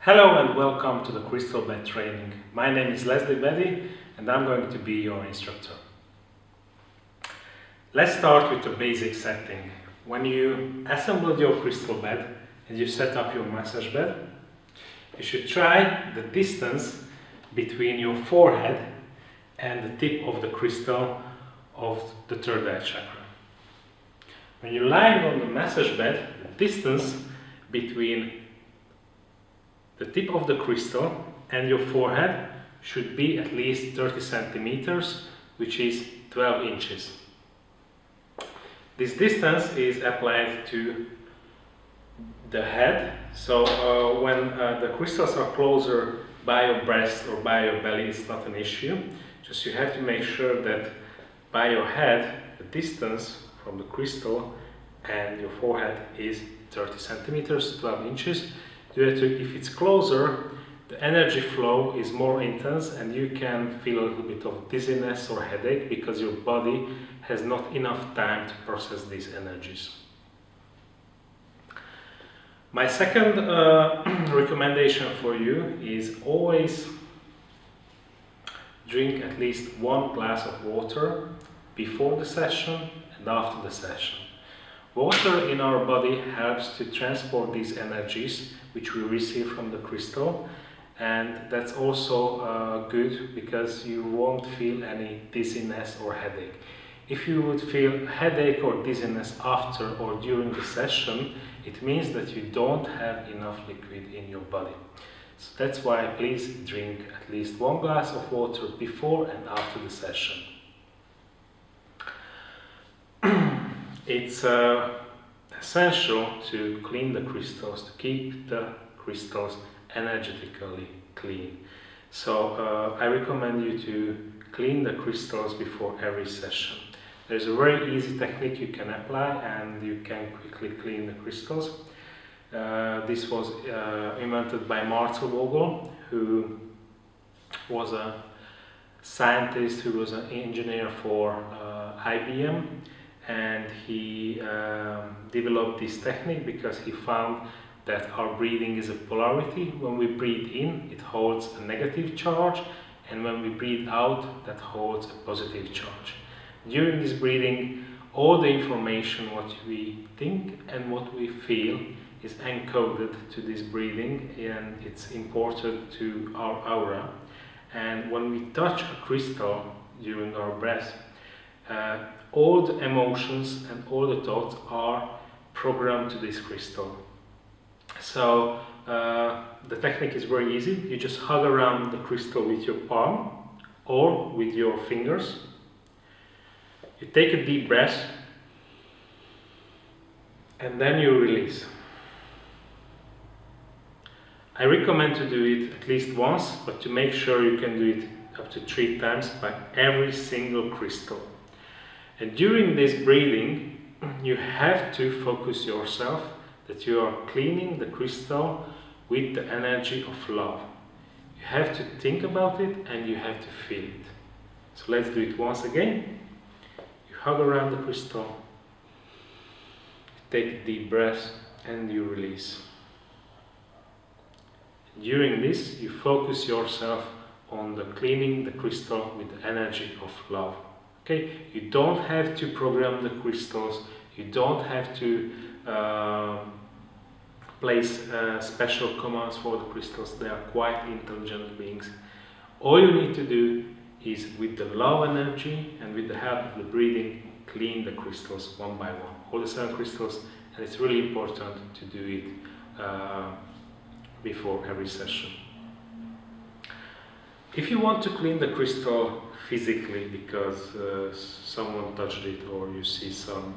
Hello and welcome to the Crystal Bed training. My name is Leslie Beddy and I'm going to be your instructor. Let's start with the basic setting. When you assemble your crystal bed and you set up your massage bed, you should try the distance between your forehead and the tip of the crystal of the third eye chakra. When you're lying on the massage bed, the distance between the tip of the crystal and your forehead should be at least 30 centimeters, which is 12 inches. This distance is applied to the head, so when the crystals are closer by your breast or by your belly, it's not an issue. Just you have to make sure that by your head, the distance from the crystal and your forehead is 30 centimeters, 12 inches. If it's closer, the energy flow is more intense and you can feel a little bit of dizziness or headache because your body has not enough time to process these energies. My second recommendation for you is always drink at least 1 glass of water before the session and after the session. Water in our body helps to transport these energies which we receive from the crystal, and that's also good because you won't feel any dizziness or headache. If you would feel headache or dizziness after or during the session, it means that you don't have enough liquid in your body. So that's why please drink at least 1 glass of water before and after the session. It's essential to clean the crystals, to keep the crystals energetically clean. So I recommend you to clean the crystals before every session. There's a very easy technique you can apply and you can quickly clean the crystals. This was invented by Marcel Vogel, who was a scientist, who was an engineer for IBM. And he developed this technique because he found that our breathing is a polarity. When we breathe in, it holds a negative charge, and when we breathe out, that holds a positive charge. During this breathing, all the information what we think and what we feel is encoded to this breathing, and it's imported to our aura. And when we touch a crystal during our breath, all the emotions and all the thoughts are programmed to this crystal. So the technique is very easy. You just hug around the crystal with your palm or with your fingers. You take a deep breath and then you release. I recommend to do it at least once, but to make sure you can do it up to 3 times by every single crystal. And during this breathing, you have to focus yourself that you are cleaning the crystal with the energy of love. You have to think about it and you have to feel it. So let's do it once again. You hug around the crystal, you take a deep breath and you release. During this, you focus yourself on the cleaning the crystal with the energy of love. Okay, you don't have to program the crystals, you don't have to place special commands for the crystals. They are quite intelligent beings. All you need to do is, with the love energy and with the help of the breathing, clean the crystals one by one, all the 7 crystals, and it's really important to do it before every session. If you want to clean the crystal physically because someone touched it or you see some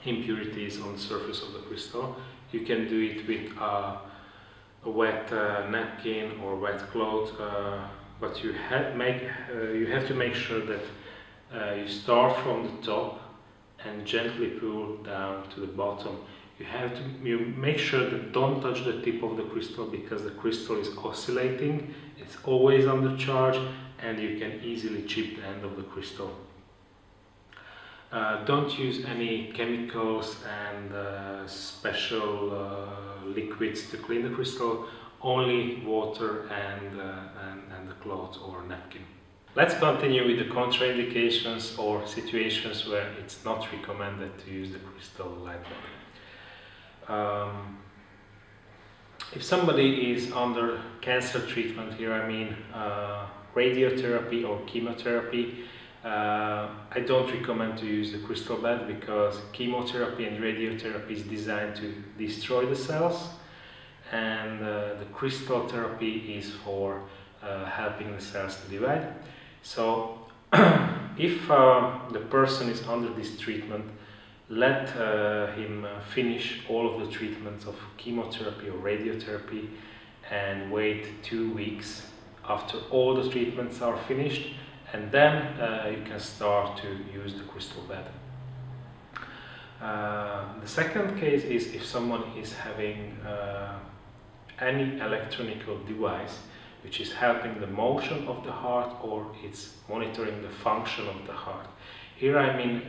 impurities on the surface of the crystal, you can do it with a wet napkin or wet cloth, but you have to make sure that you start from the top and gently pull down to the bottom. You make sure that don't touch the tip of the crystal because the crystal is oscillating, it's always under charge, and you can easily chip the end of the crystal. Don't use any chemicals and special liquids to clean the crystal, only water and the cloth or napkin. Let's continue with the contraindications or situations where it's not recommended to use the crystal light bulb. If somebody is under cancer treatment, here I mean radiotherapy or chemotherapy, I don't recommend to use the crystal bed because chemotherapy and radiotherapy is designed to destroy the cells, and the crystal therapy is for helping the cells to divide. So if the person is under this treatment, let him finish all of the treatments of chemotherapy or radiotherapy and wait 2 weeks after all the treatments are finished, and then you can start to use the crystal bed. The second case is if someone is having any electronic device which is helping the motion of the heart or it's monitoring the function of the heart. Here I mean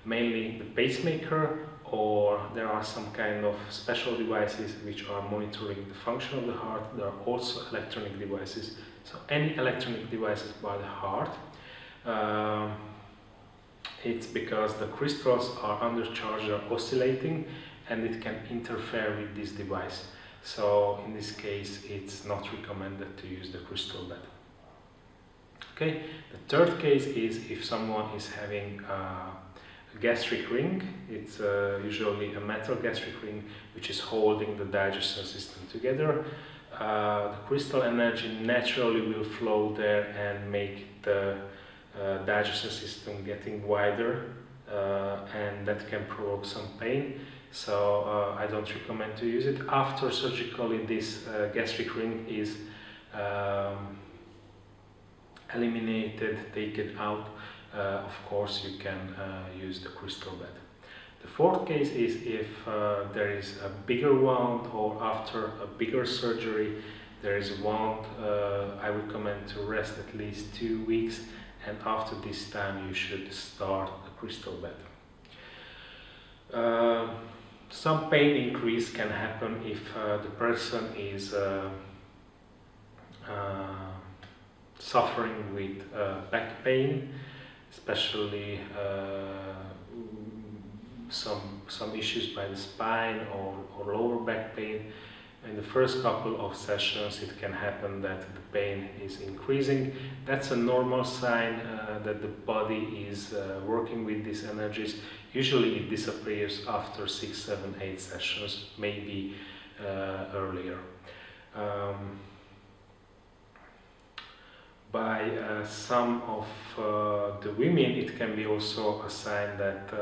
mainly the pacemaker, or there are some kind of special devices which are monitoring the function of the heart. There are also electronic devices. So any electronic devices by the heart, it's because the crystals are under charge, are oscillating, and it can interfere with this device. So in this case, it's not recommended to use the crystal bed. Okay, the third case is if someone is having a gastric ring. It's usually a metal gastric ring which is holding the digestion system together. The crystal energy naturally will flow there and make the digestion system getting wider, and that can provoke some pain. So I don't recommend to use it. After surgically, this gastric ring is eliminated, taken out. Of course, you can use the crystal bed. The fourth case is if there is a bigger wound, or after a bigger surgery there is a wound. I recommend to rest at least 2 weeks, and after this time you should start the crystal bed. Some pain increase can happen if the person is suffering with back pain, especially some issues by the spine or lower back pain. In the first couple of sessions it can happen that the pain is increasing. That's a normal sign that the body is working with these energies. Usually it disappears after 6, 7, 8 sessions, maybe earlier. By some of the women it can be also a sign that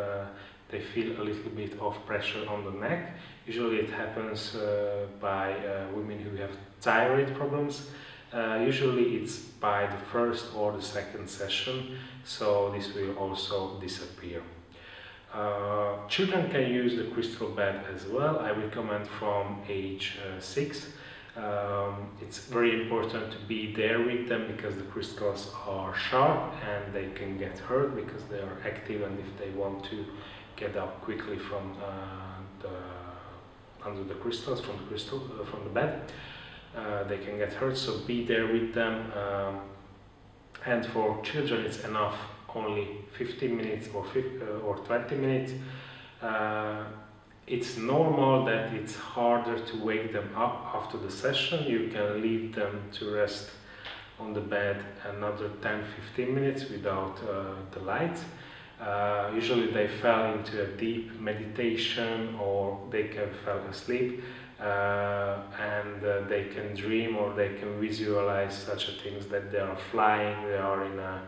they feel a little bit of pressure on the neck. Usually it happens by women who have thyroid problems. Usually it's by the first or the second session, so this will also disappear. Children can use the crystal bed as well. I recommend from age 6. It's very important to be there with them because the crystals are sharp and they can get hurt because they are active, and if they want to get up quickly from under the crystals, from the bed, they can get hurt. So be there with them. And for children, it's enough only 15 minutes or 20 minutes. It's normal that it's harder to wake them up after the session. You can leave them to rest on the bed another 10-15 minutes without the light. Usually they fell into a deep meditation, or they can fall asleep, and they can dream or they can visualize such things that they are flying, they are in a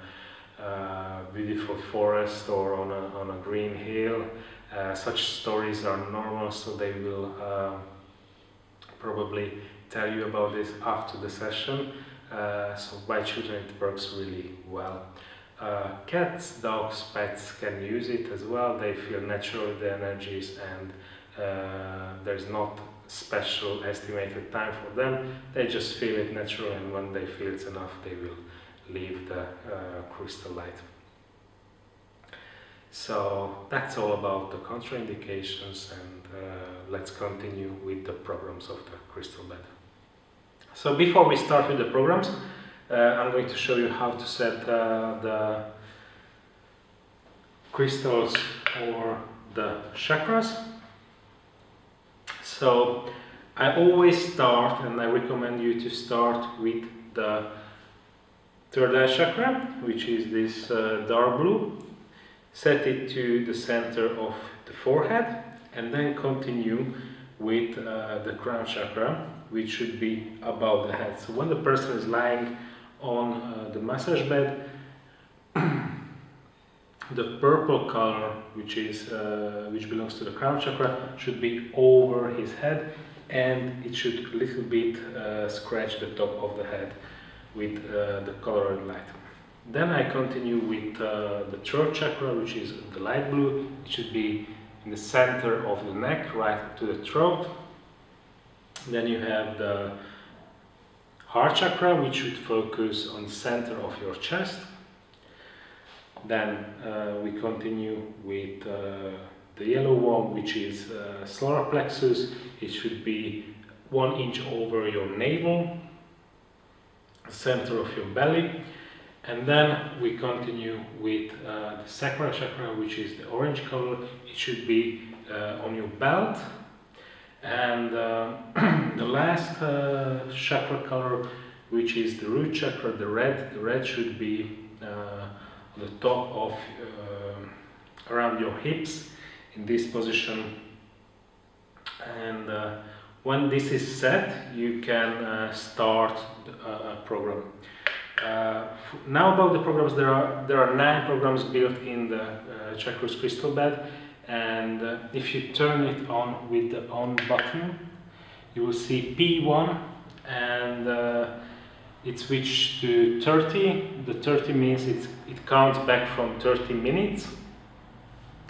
beautiful forest or on a green hill. Such stories are normal, so they will probably tell you about this after the session. So by children it works really well. Cats, dogs, pets can use it as well. They feel naturally the energies, and there's not special estimated time for them. They just feel it naturally, and when they feel it's enough, they will leave the crystal light. So that's all about the contraindications, and let's continue with the programs of the crystal bed. So before we start with the programs, I'm going to show you how to set the crystals or the chakras. So I always start, and I recommend you to start with the third eye chakra, which is this dark blue. Set it to the center of the forehead, and then continue with the crown chakra, which should be above the head. So when the person is lying on the massage bed, the purple color, which belongs to the crown chakra, should be over his head, and it should a little bit scratch the top of the head with the colored light. Then I continue with the throat chakra, which is the light blue. It should be in the center of the neck, right to the throat. Then you have the heart chakra, which should focus on the center of your chest. Then we continue with the yellow one, which is solar plexus. It should be 1 inch over your navel, center of your belly. And then we continue with the sacral chakra, which is the orange color. It should be on your belt. And the last chakra color, which is the root chakra, the red should be on the top of around your hips in this position. And when this is set, you can start a program. Now about the programs, there are 9 programs built in the Chakras crystal bed, and if you turn it on with the on button, you will see P1, and it switched to 30. The 30 means it counts back from 30 minutes.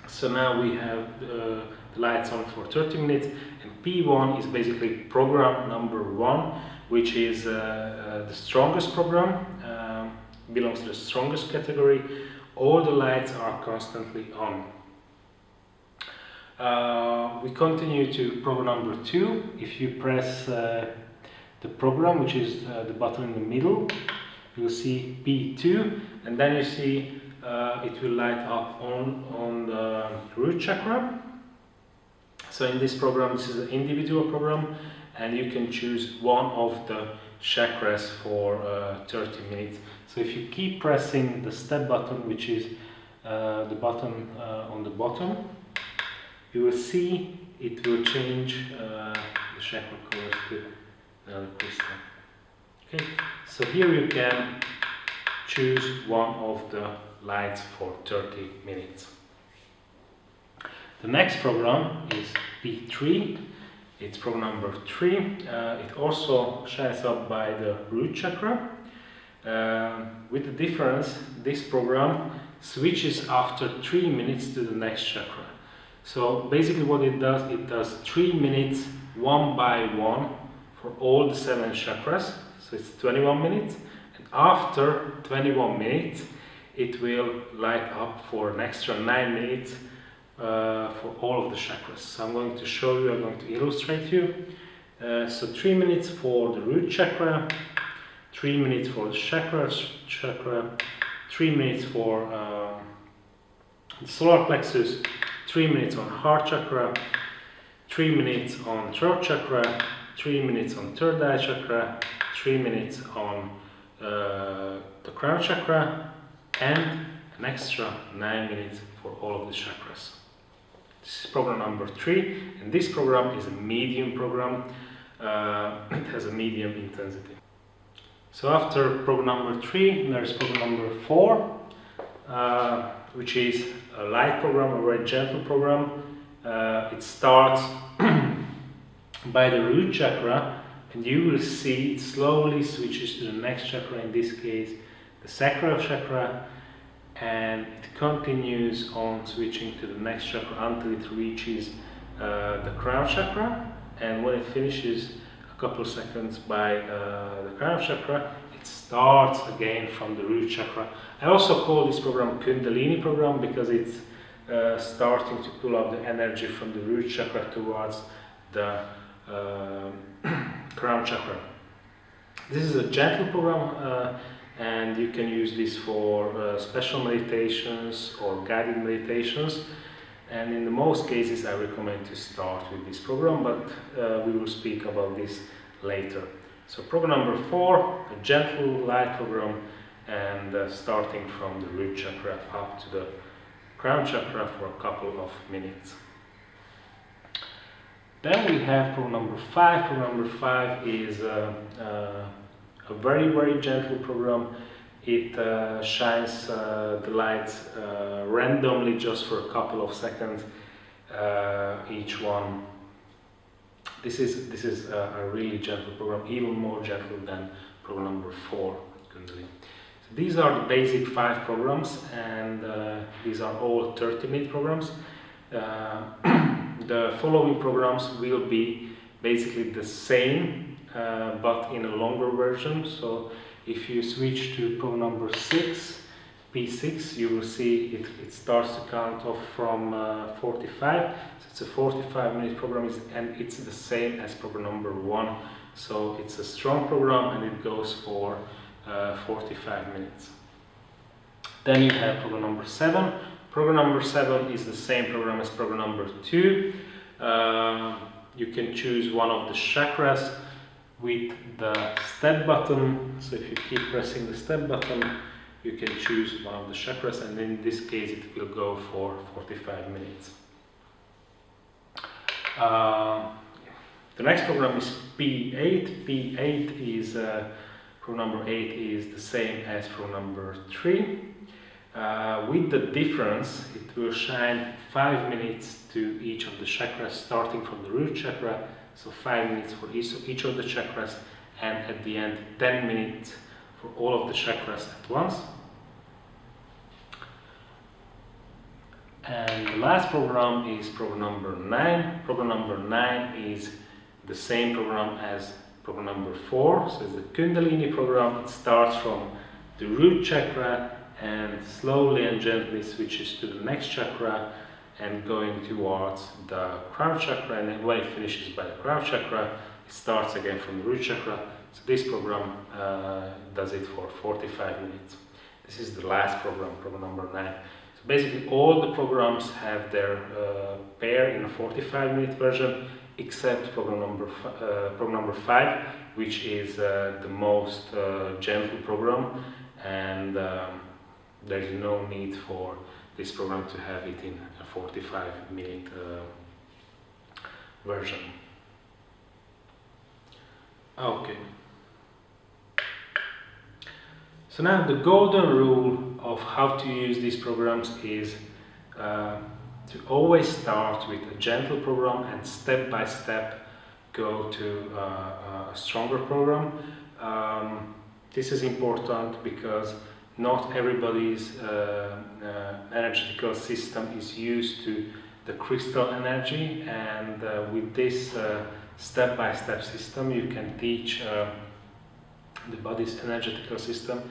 So now we have the lights on for 30 minutes, and P1 is basically program number 1, which is the strongest program, belongs to the strongest category. All the lights are constantly on. We continue to program number 2. If you press the program, which is the button in the middle, you'll see P2, and then you see it will light up on the root chakra. So in this program, this is an individual program, and you can choose one of the chakras for 30 minutes. So if you keep pressing the step button, which is the button on the bottom, you will see it will change the chakra colors to another crystal. Okay, so here you can choose one of the lights for 30 minutes. The next program is P3. It's program number 3. It also shines up by the root chakra. With the difference, this program switches after 3 minutes to the next chakra. So basically what it does 3 minutes one by one for all the 7 chakras. So it's 21 minutes. And after 21 minutes, it will light up for an extra 9 minutes for all of the chakras. So I'm going to show you, I'm going to illustrate you. So 3 minutes for the root chakra, 3 minutes for the chakra, 3 minutes for the solar plexus, 3 minutes on heart chakra, 3 minutes on throat chakra, 3 minutes on third eye chakra, 3 minutes on the crown chakra, and an extra 9 minutes for all of the chakras. This is program number 3, and this program is a medium program. It has a medium intensity. So after program number 3, there is program number 4, which is a light program, a very gentle program. It starts by the root chakra, and you will see it slowly switches to the next chakra, in this case the sacral chakra, and it continues on switching to the next chakra until it reaches the crown chakra, and when it finishes a couple of seconds by the crown chakra, it starts again from the root chakra. I also call this program Kundalini program because it's starting to pull up the energy from the root chakra towards the crown chakra. This is a gentle program, and you can use this for special meditations or guided meditations. And in the most cases, I recommend to start with this program, but we will speak about this later. So program number 4, a gentle light program, and starting from the root chakra up to the crown chakra for a couple of minutes. Then we have program number 5. Program number 5 is a very gentle program. It shines the lights randomly just for a couple of seconds each one. This is a really gentle program, even more gentle than program number 4, Kundalini. So these are the basic 5 programs, and these are all 30-minute programs. The following programs will be basically the same, but in a longer version. So if you switch to program number 6, P6, you will see it starts to count off from 45. So it's a 45-minute program, and it's the same as program number 1. So it's a strong program, and it goes for 45 minutes. Then you have program number 7. Program number 7 is the same program as program number 2. You can choose one of the chakras with the step button. So if you keep pressing the step button, you can choose one of the chakras, and in this case it will go for 45 minutes. The next program is P8. P8 is program number 8 is the same as program number 3. With the difference, it will shine 5 minutes to each of the chakras, starting from the root chakra, so 5 minutes for each of the chakras, and at the end 10 minutes for all of the chakras at once. And the last program is program number 9. Program number 9 is the same program as program number 4, so it's the Kundalini program. It starts from the root chakra and slowly and gently switches to the next chakra and going towards the crown chakra, and then when it finishes by the crown chakra, it starts again from the root chakra. So this program does it for 45 minutes. This is the last program, program number 9. So basically all the programs have their pair in a 45-minute version, except program number 5, which is the most gentle program, and there is no need for this program to have it in a 45-minute version. Okay. So now the golden rule of how to use these programs is to always start with a gentle program and step by step go to a stronger program. This is important because not everybody's energetical system is used to the crystal energy, and with this step-by-step system you can teach the body's energetical system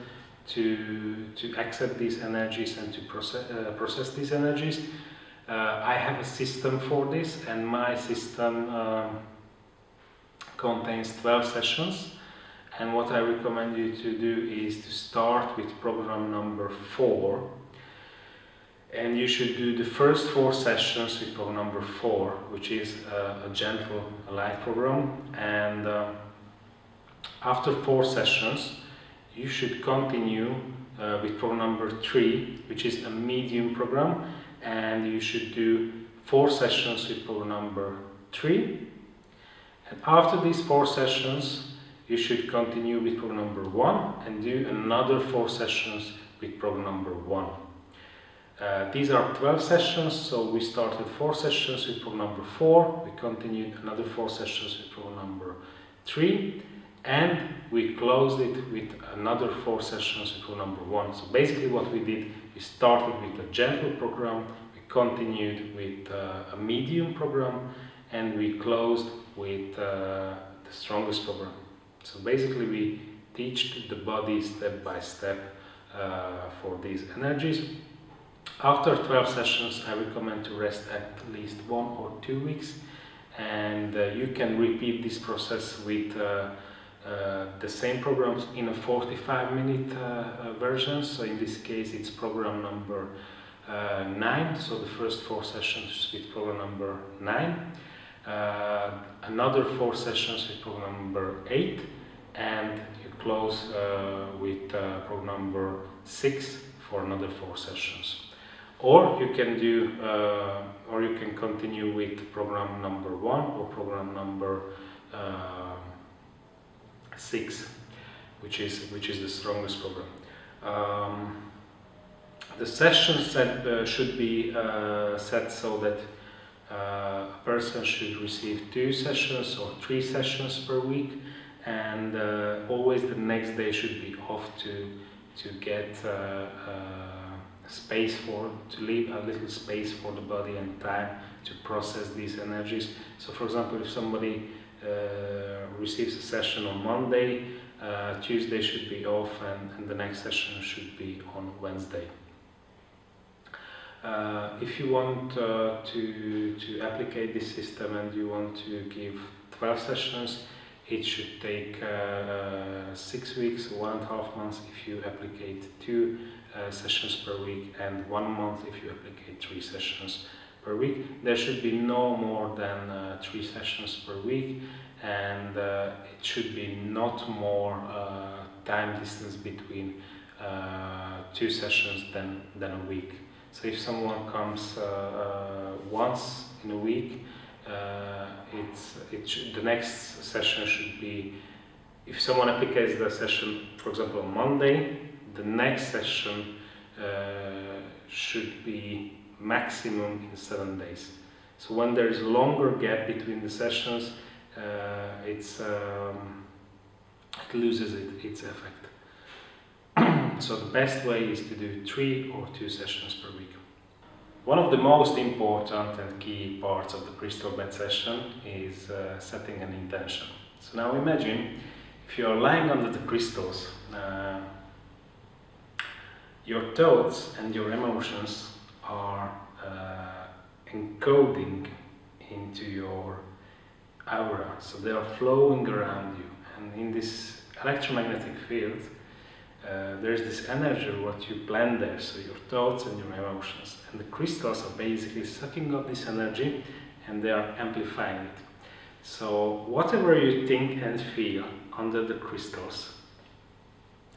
to accept these energies and to process these energies. I have a system for this, and my system contains 12 sessions. And what I recommend you to do is to start with program number 4, and you should do the first 4 sessions with program number 4, which is a gentle light program, and after 4 sessions you should continue with program number 3, which is a medium program, and you should do 4 sessions with program number 3, and after these 4 sessions you should continue with program number 1 and do another 4 sessions with program number 1. These are 12 sessions, so we started 4 sessions with program number 4, we continued another 4 sessions with program number 3, and we closed it with another 4 sessions with program number 1. So basically what we did, we started with a gentle program, we continued with a medium program, and we closed with the strongest program. So basically we teach the body step by step for these energies. After 12 sessions, I recommend to rest at least 1 or 2 weeks, and you can repeat this process with the same programs in a 45-minute version. So in this case, it's program number 9. So the first 4 sessions with program number 9, another 4 sessions with program number 8, and you close with program number 6 for another 4 sessions. Or you can do, or you can continue with program number 1 or program number 6, which is the strongest program. The sessions should be set so that a person should receive 2 sessions or 3 sessions per week, and always the next day should be off to get space to leave a little space for the body and time to process these energies. So for example, if somebody receives a session on Monday, Tuesday should be off, and the next session should be on Wednesday. If you want to applicate this system and you want to give 12 sessions, it should take 6 weeks, 1.5 months if you applicate 2 sessions per week, and 1 month if you applicate 3 sessions per week. There should be no more than 3 sessions per week, and it should be not more time distance between 2 sessions than a week. So if someone comes once in a week, the next session should be, if someone applies the session, for example, on Monday, the next session should be maximum in 7 days. So when there is a longer gap between the sessions, it loses its effect. So the best way is to do 3 or 2 sessions per week. One of the most important and key parts of the crystal bed session is setting an intention. So now imagine if you are lying under the crystals, your thoughts and your emotions are encoding into your aura, so they are flowing around you, and in this electromagnetic field there's this energy what you blend there, so your thoughts and your emotions, and the crystals are basically sucking up this energy and they are amplifying it. So whatever you think and feel under the crystals,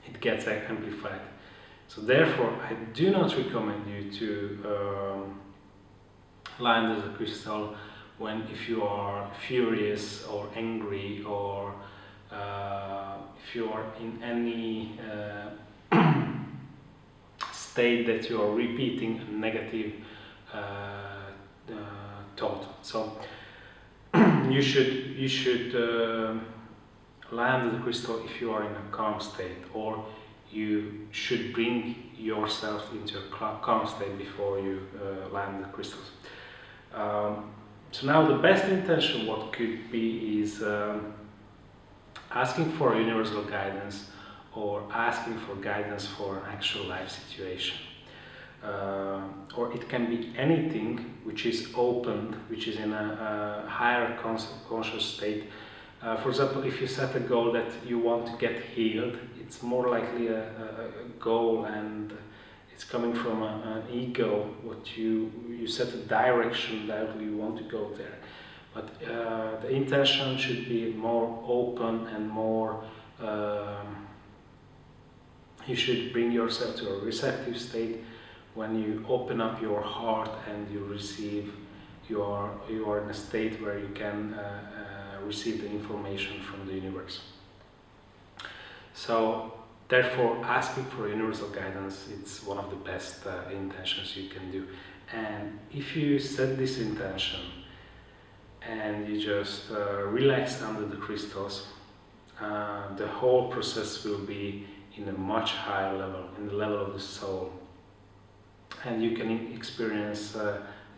it gets amplified. So therefore I do not recommend you to lie under the crystal if you are furious or angry, or if you are in any state that you are repeating a negative thought. So you should lie under the crystal if you are in a calm state, or you should bring yourself into a calm state before you lie under the crystals. So now the best intention what could be is asking for universal guidance, or asking for guidance for an actual life situation. Or it can be anything which is opened, which is in a higher conscious state. For example, if you set a goal that you want to get healed, it's more likely a goal, and it's coming from an ego. What you set a direction that you want to go there, but the intention should be more open and more. You should bring yourself to a receptive state. When you open up your heart and you receive, you are in a state where you can receive the information from the universe. So therefore, asking for universal guidance, it's one of the best intentions you can do. And if you set this intention and you just relax under the crystals, the whole process will be in a much higher level, in the level of the soul. And you can experience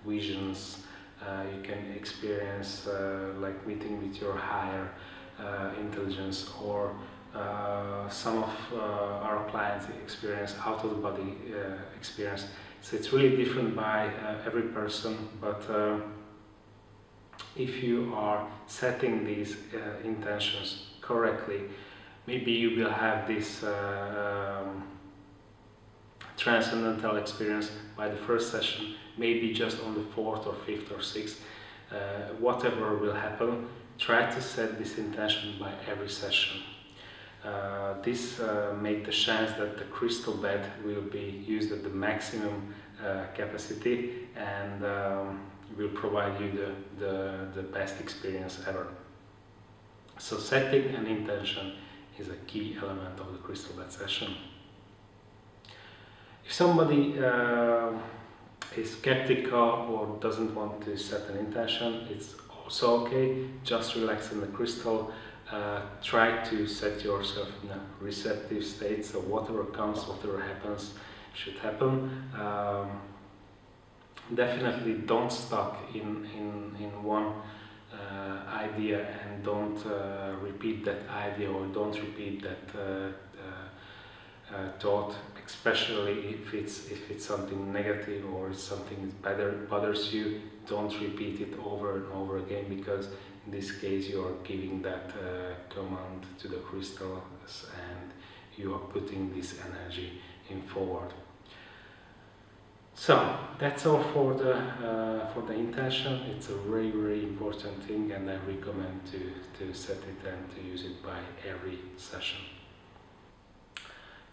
visions, you can experience like meeting with your higher intelligence, or some of our clients experience out-of-the-body experience. So it's really different by every person, but if you are setting these intentions correctly, maybe you will have this transcendental experience by the first session, maybe just on the fourth or fifth or sixth. Whatever will happen, try to set this intention by every session. This makes the chance that the crystal bed will be used at the maximum capacity, and will provide you the best experience ever. So setting an intention is a key element of the crystal bed session. If somebody is skeptical or doesn't want to set an intention, it's also okay. Just relax in the crystal. Try to set yourself in a receptive state, so whatever comes, whatever happens, should happen. Definitely don't stuck in one idea, and don't repeat that idea, or don't repeat that thought, especially if it's something negative or it's something that bothers you. Don't repeat it over and over again, because in this case you are giving that command to the crystals, and you are putting this energy in forward. So that's all for the intention. It's a very, very important thing, and I recommend to set it and to use it by every session.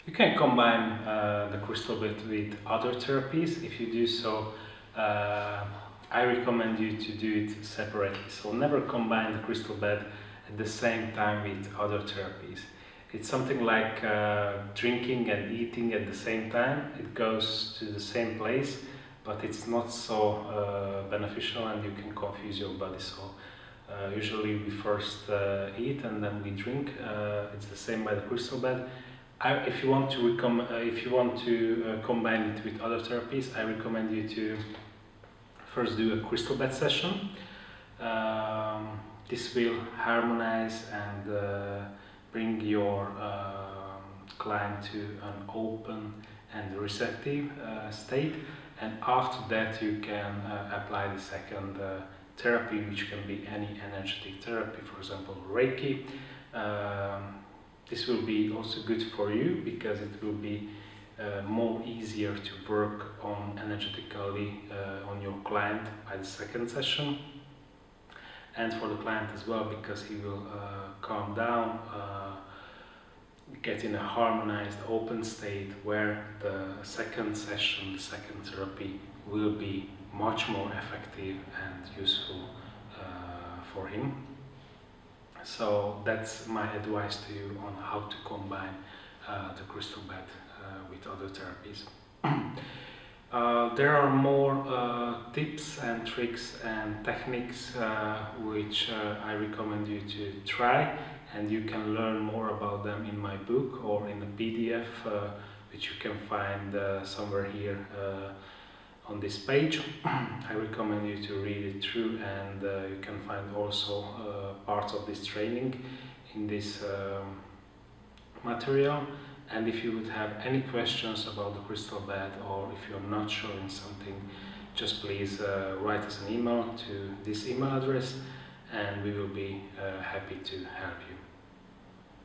You can combine the crystal bed with other therapies. If you do so, I recommend you to do it separately. So never combine the crystal bed at the same time with other therapies. It's something like drinking and eating at the same time. It goes to the same place, but it's not so beneficial, and you can confuse your body. So usually we first eat and then we drink. It's the same by the crystal bed. If you want to combine it with other therapies, I recommend you to first do a crystal bed session. This will harmonize and bring your client to an open and receptive state, and after that you can apply the second therapy, which can be any energetic therapy, for example Reiki. This will be also good for you, because it will be more easier to work on energetically on your client by the second session, and for the client as well, because he will calm down, get in a harmonized open state, where the second session, the second therapy, will be much more effective and useful for him. So that's my advice to you on how to combine the crystal bed with other therapies. There are more tips and tricks and techniques which I recommend you to try, and you can learn more about them in my book or in a PDF which you can find somewhere here on this page. I recommend you to read it through, and you can find also parts of this training in this material. And if you would have any questions about the crystal bed, or if you're not sure in something, just please write us an email to this email address, and we will be happy to help you.